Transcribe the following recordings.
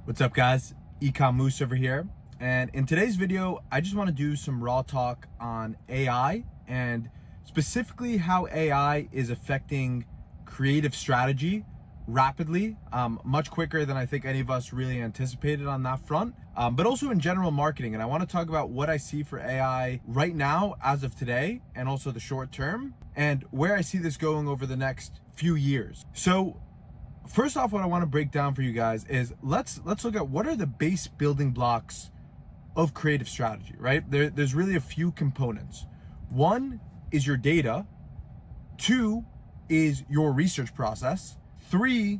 What's up, guys? Ecom Moose over here. And in today's video, I just want to do some raw talk on AI and specifically how AI is affecting creative strategy rapidly, much quicker than I think any of us really anticipated on that front, but also in general marketing. And I want to talk about what I see for AI right now as of today, and also the short term, and where I see this going over the next few years. So first off, what I want to break down for you guys is let's look at what are the base building blocks of creative strategy, right? There's really a few components. One is your data. Two is your research process. Three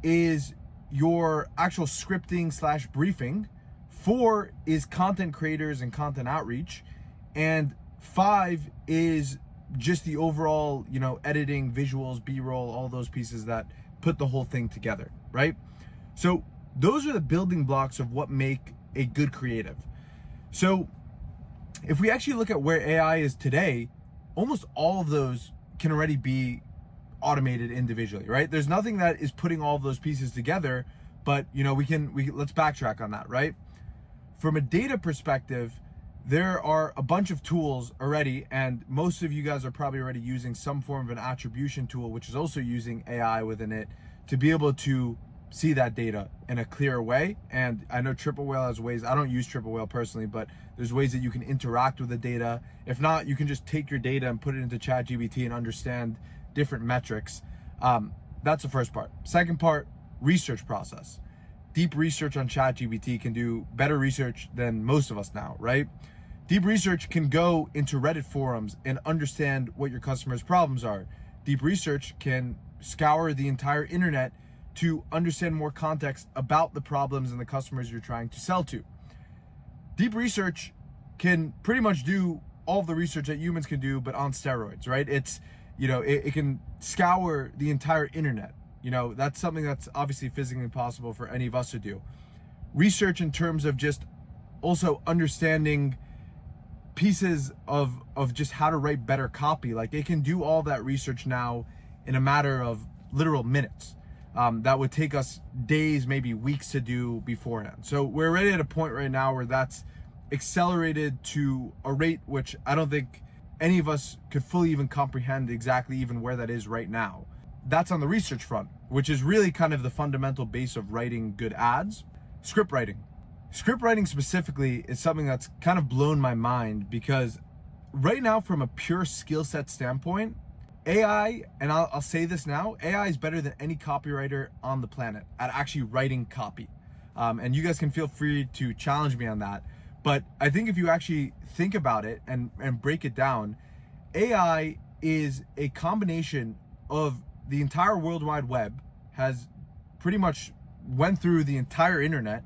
is your actual scripting / briefing. Four is content creators and content outreach. And five is just the overall, editing, visuals, B-roll, all those pieces that put the whole thing together, right? So those are the building blocks of what make a good creative. So if we actually look at where AI is today, almost all of those can already be automated individually, right? There's nothing that is putting all of those pieces together, but let's backtrack on that, right? From a data perspective, there are a bunch of tools already, and most of you guys are probably already using some form of an attribution tool, which is also using AI within it to be able to see that data in a clearer way. And I know Triple Whale has ways. I don't use Triple Whale personally, but there's ways that you can interact with the data. If not, you can just take your data and put it into ChatGPT and understand different metrics. That's the first part. Second part, research process. Deep research on ChatGPT can do better research than most of us now, right? Deep research can go into Reddit forums and understand what your customers' problems are. Deep research can scour the entire internet to understand more context about the problems and the customers you're trying to sell to. Deep research can pretty much do all of the research that humans can do, but on steroids, right? It can scour the entire internet. That's something that's obviously physically impossible for any of us to do. Research in terms of just also understanding pieces of just how to write better copy. Like, it can do all that research now in a matter of literal minutes. That would take us days, maybe weeks to do beforehand. So we're already at a point right now where that's accelerated to a rate which I don't think any of us could fully even comprehend exactly even where that is right now. That's on the research front, which is really kind of the fundamental base of writing good ads. Script writing. Script writing specifically is something that's kind of blown my mind, because right now, from a pure skill set standpoint, AI, and I'll say this now, AI is better than any copywriter on the planet at actually writing copy. And you guys can feel free to challenge me on that. But I think if you actually think about it and break it down, AI is a combination of the entire World Wide Web, has pretty much went through the entire internet,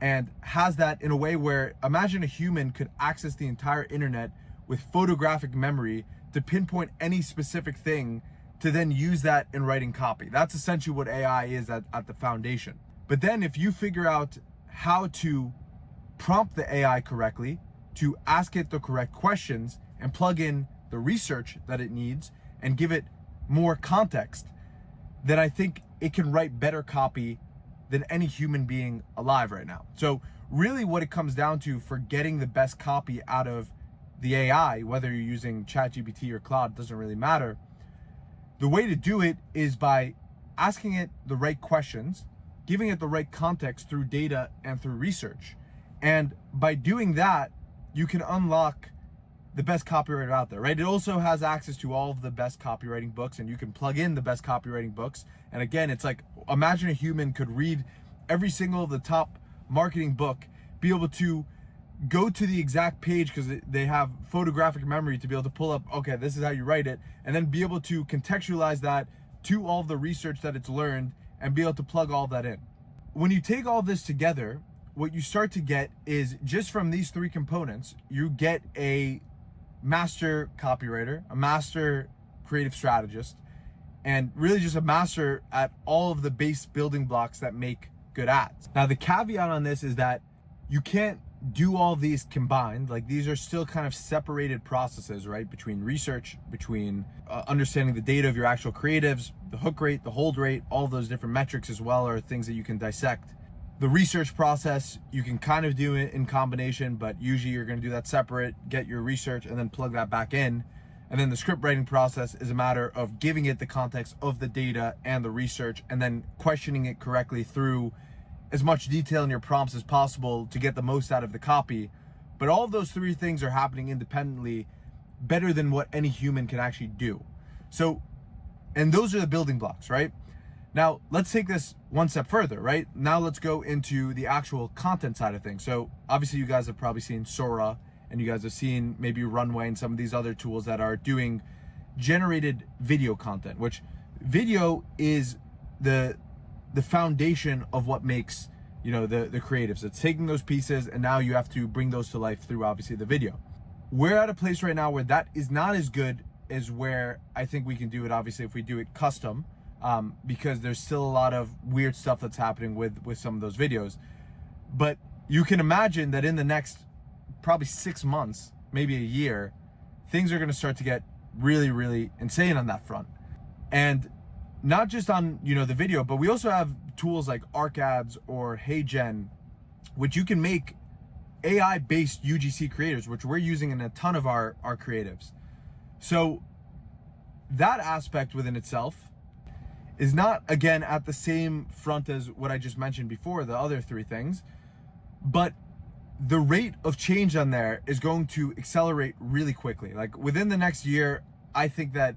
and has that in a way where, imagine a human could access the entire internet with photographic memory to pinpoint any specific thing to then use that in writing copy. That's essentially what AI is at the foundation. But then if you figure out how to prompt the AI correctly, to ask it the correct questions and plug in the research that it needs and give it more context, then I think it can write better copy than any human being alive right now. So really what it comes down to for getting the best copy out of the AI, whether you're using ChatGPT or Claude, doesn't really matter. The way to do it is by asking it the right questions, giving it the right context through data and through research. And by doing that, you can unlock the best copywriter out there, right? It also has access to all of the best copywriting books, and you can plug in the best copywriting books. And again, it's like, imagine a human could read every single of the top marketing book, be able to go to the exact page because they have photographic memory to be able to pull up, okay, this is how you write it, and then be able to contextualize that to all of the research that it's learned and be able to plug all that in. When you take all this together, what you start to get is, just from these three components, you get a master copywriter, a master creative strategist, and really just a master at all of the base building blocks that make good ads. Now, the caveat on this is that you can't do all these combined. Like, these are still kind of separated processes, right? Between research, between understanding the data of your actual creatives, the hook rate, the hold rate, all those different metrics as well are things that you can dissect. The research process, you can kind of do it in combination, but usually you're going to do that separate, get your research and then plug that back in. And then the script writing process is a matter of giving it the context of the data and the research, and then questioning it correctly through as much detail in your prompts as possible to get the most out of the copy. But all of those three things are happening independently, better than what any human can actually do. So, and those are the building blocks, right? Now, let's take this one step further, right? Now let's go into the actual content side of things. So obviously you guys have probably seen Sora, and you guys have seen maybe Runway and some of these other tools that are doing generated video content, which video is the foundation of what makes, you know, the creatives. It's taking those pieces and now you have to bring those to life through obviously the video. We're at a place right now where that is not as good as where I think we can do it, obviously, if we do it custom, because there's still a lot of weird stuff that's happening with some of those videos. But you can imagine that in the next probably 6 months, maybe a year, things are going to start to get really, really insane on that front. And not just on, you know, the video, but we also have tools like ArcAds or HeyGen, which you can make AI-based UGC creators, which we're using in a ton of our creatives. So that aspect within itself is not, again, at the same front as what I just mentioned before, the other three things, but the rate of change on there is going to accelerate really quickly. Like within the next year, I think that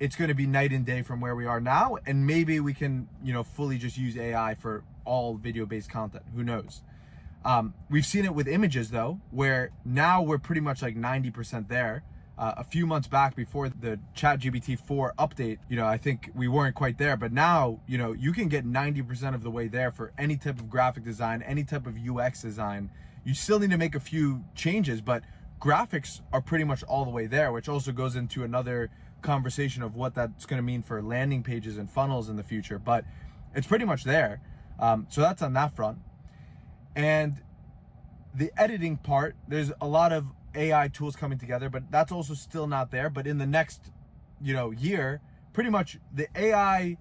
it's going to be night and day from where we are now, and maybe we can, you know, fully just use AI for all video-based content. Who knows? We've seen it with images though, where now we're pretty much like 90% there. A few months back before the ChatGPT 4 update, you know, I think we weren't quite there, but now, you know, you can get 90% of the way there for any type of graphic design, any type of UX design. You still need to make a few changes, but graphics are pretty much all the way there, which also goes into another conversation of what that's going to mean for landing pages and funnels in the future, but it's pretty much there. So that's on that front. And the editing part, there's a lot of AI tools coming together, but that's also still not there. But in the next, you know, year, pretty much the AI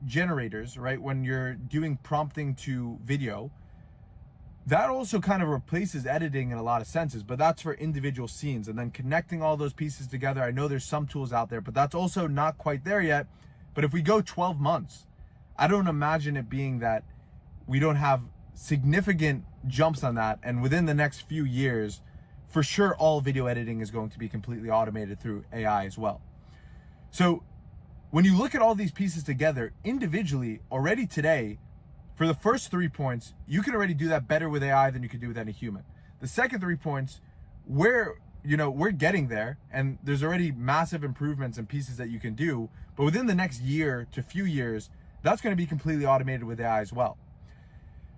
generators, right? When you're doing prompting to video, that also kind of replaces editing in a lot of senses, but that's for individual scenes and then connecting all those pieces together. I know there's some tools out there, but that's also not quite there yet. But if we go 12 months, I don't imagine it being that we don't have significant jumps on that. And within the next few years, for sure, all video editing is going to be completely automated through AI as well. So when you look at all these pieces together individually already today, for the first 3 points, you can already do that better with AI than you could do with any human. The second 3 points, we're getting there, and there's already massive improvements and pieces that you can do, but within the next year to few years, that's going to be completely automated with AI as well.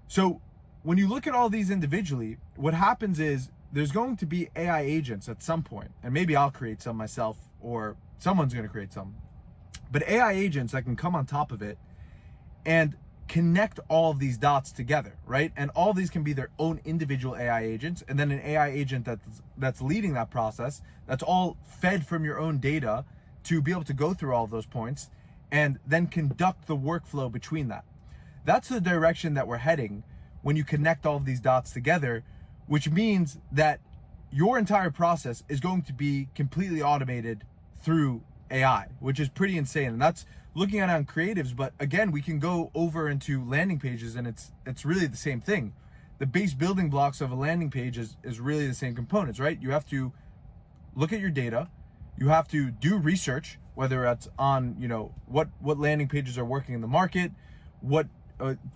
So when you look at all these individually, what happens is there's going to be AI agents at some point, and maybe I'll create some myself or someone's going to create some, but AI agents that can come on top of it and connect all of these dots together, right? And all of these can be their own individual AI agents, and then an AI agent that's leading that process, that's all fed from your own data to be able to go through all of those points and then conduct the workflow between that. That's the direction that we're heading when you connect all of these dots together, which means that your entire process is going to be completely automated through AI, which is pretty insane. And that's looking at it on creatives, but again, we can go over into landing pages and it's really the same thing. The base building blocks of a landing page is really the same components, right? You have to look at your data, you have to do research, whether it's on, you know, what landing pages are working in the market, what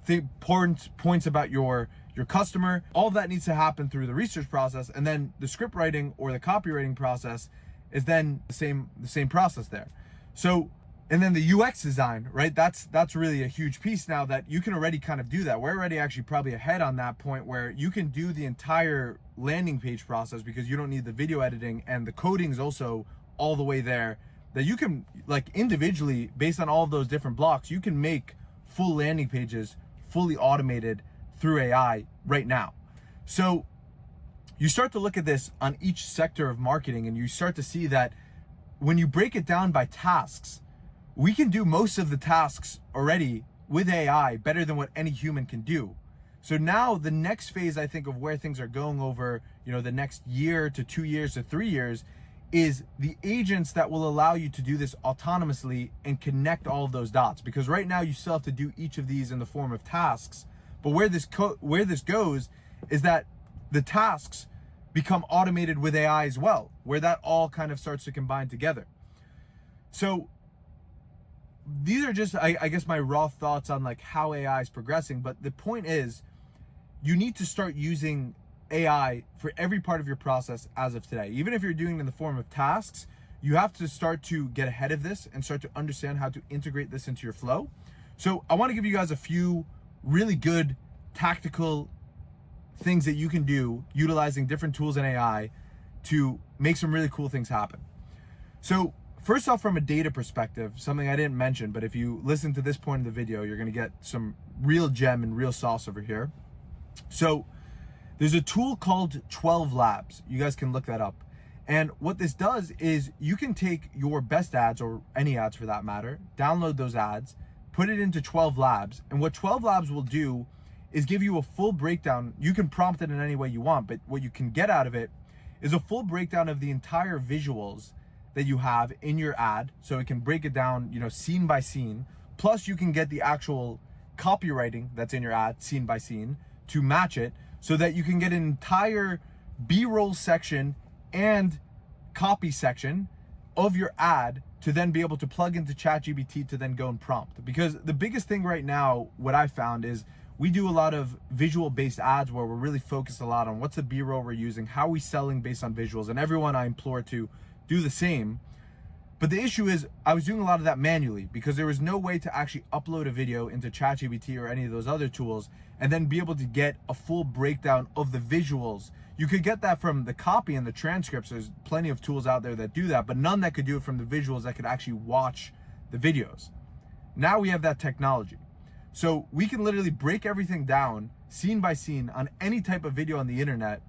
important points about your customer. All of that needs to happen through the research process, and then the script writing or the copywriting process is then the same process there. So, and then the UX design, right? That's really a huge piece now that you can already kind of do that. We're already actually probably ahead on that point where you can do the entire landing page process because you don't need the video editing, and the coding is also all the way there that you can, like, individually, based on all of those different blocks, you can make full landing pages fully automated through AI right now. So you start to look at this on each sector of marketing, and you start to see that when you break it down by tasks, we can do most of the tasks already with AI better than what any human can do. So now the next phase, I think, of where things are going over, the next year to 2 years to 3 years is the agents that will allow you to do this autonomously and connect all of those dots. Because right now you still have to do each of these in the form of tasks. But where this goes is that the tasks become automated with AI as well, where that all kind of starts to combine together. So these are just, I guess, my raw thoughts on like how AI is progressing. But the point is, you need to start using AI for every part of your process as of today. Even if you're doing it in the form of tasks, you have to start to get ahead of this and start to understand how to integrate this into your flow. So I want to give you guys a few really good tactical things that you can do utilizing different tools in AI to make some really cool things happen. So first off, from a data perspective, something I didn't mention, but if you listen to this point of the video, you're going to get some real gem and real sauce over here. So there's a tool called 12 Labs. You guys can look that up. And what this does is you can take your best ads, or any ads for that matter, download those ads, put it into 12 Labs. And what 12 Labs will do is give you a full breakdown. You can prompt it in any way you want, but what you can get out of it is a full breakdown of the entire visuals that you have in your ad. So it can break it down, scene by scene. Plus you can get the actual copywriting that's in your ad, scene by scene, to match it, so that you can get an entire B-roll section and copy section of your ad to then be able to plug into ChatGPT to then go and prompt. Because the biggest thing right now, what I found is we do a lot of visual based ads where we're really focused a lot on what's the B-roll we're using, how are we selling based on visuals, and everyone I implore to do the same. But the issue is I was doing a lot of that manually because there was no way to actually upload a video into ChatGPT or any of those other tools and then be able to get a full breakdown of the visuals. You could get that from the copy and the transcripts. There's plenty of tools out there that do that, but none that could do it from the visuals that could actually watch the videos. Now we have that technology. So we can literally break everything down scene by scene on any type of video on the internet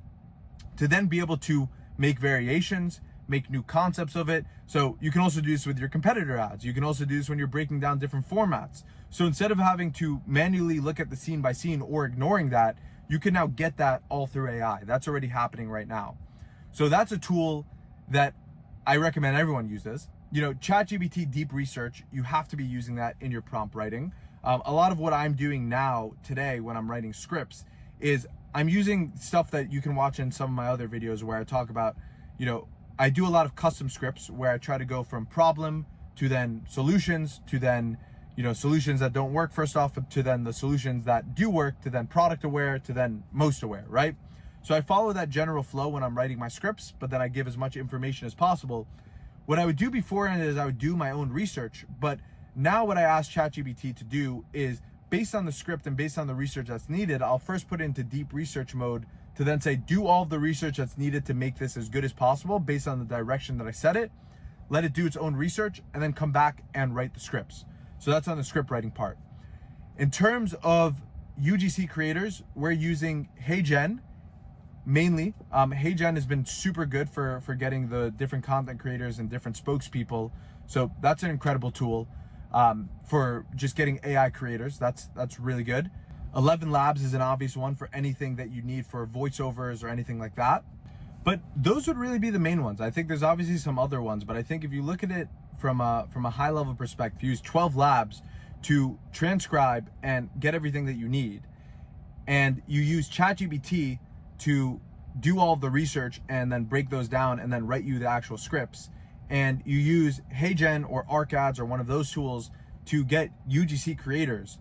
to then be able to make variations, make new concepts of it. So you can also do this with your competitor ads. You can also do this when you're breaking down different formats. So instead of having to manually look at the scene by scene or ignoring that, you can now get that all through AI. That's already happening right now. So that's a tool that I recommend everyone use this. ChatGPT Deep Research, you have to be using that in your prompt writing. A lot of what I'm doing now today when I'm writing scripts is I'm using stuff that you can watch in some of my other videos where I talk about, I do a lot of custom scripts where I try to go from problem to then solutions to then, solutions that don't work first off, to then the solutions that do work, to then product aware, to then most aware, right? So I follow that general flow when I'm writing my scripts, but then I give as much information as possible. What I would do beforehand is I would do my own research, but now what I ask ChatGPT to do is based on the script and based on the research that's needed, I'll first put it into deep research mode to then say, do all of the research that's needed to make this as good as possible based on the direction that I set it, let it do its own research, and then come back and write the scripts. So that's on the script writing part. In terms of UGC creators, we're using HeyGen mainly. HeyGen has been super good for getting the different content creators and different spokespeople. So that's an incredible tool for just getting AI creators. That's really good. 11 Labs is an obvious one for anything that you need for voiceovers or anything like that. But those would really be the main ones. I think there's obviously some other ones, but I think if you look at it from a high level perspective, use 12 Labs to transcribe and get everything that you need. And you use ChatGPT to do all of the research and then break those down and then write you the actual scripts. And you use HeyGen or ArcAds or one of those tools to get UGC creators.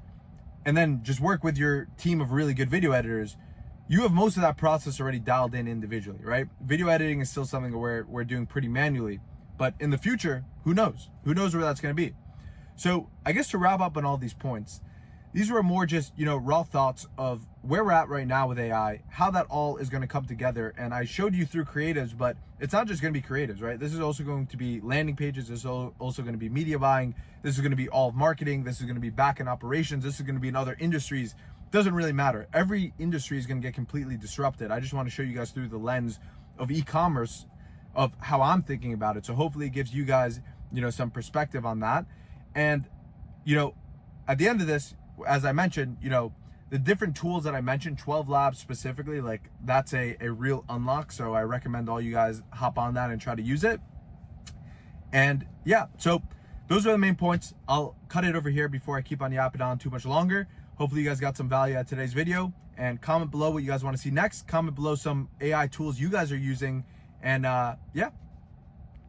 And then just work with your team of really good video editors. You have most of that process already dialed in individually, right? Video editing is still something that we're doing pretty manually, but in the future, who knows? Who knows where that's gonna be? So I guess to wrap up on all these points, these were more just, raw thoughts of where we're at right now with AI, how that all is gonna come together. And I showed you through creatives, but it's not just gonna be creatives, right? This is also going to be landing pages. This is also gonna be media buying. This is gonna be all of marketing. This is gonna be back-end operations. This is gonna be in other industries. Doesn't really matter. Every industry is gonna get completely disrupted. I just wanna show you guys through the lens of e-commerce, of how I'm thinking about it. So hopefully it gives you guys, some perspective on that. And, at the end of this, as I mentioned, you know, the different tools that I mentioned, 12 Labs specifically, like that's a real unlock. So I recommend all you guys hop on that and try to use it. And yeah, so those are the main points. I'll cut it over here before I keep on yapping on too much longer. Hopefully you guys got some value at today's video, and comment below what you guys want to see next. Comment below some AI tools you guys are using. And yeah,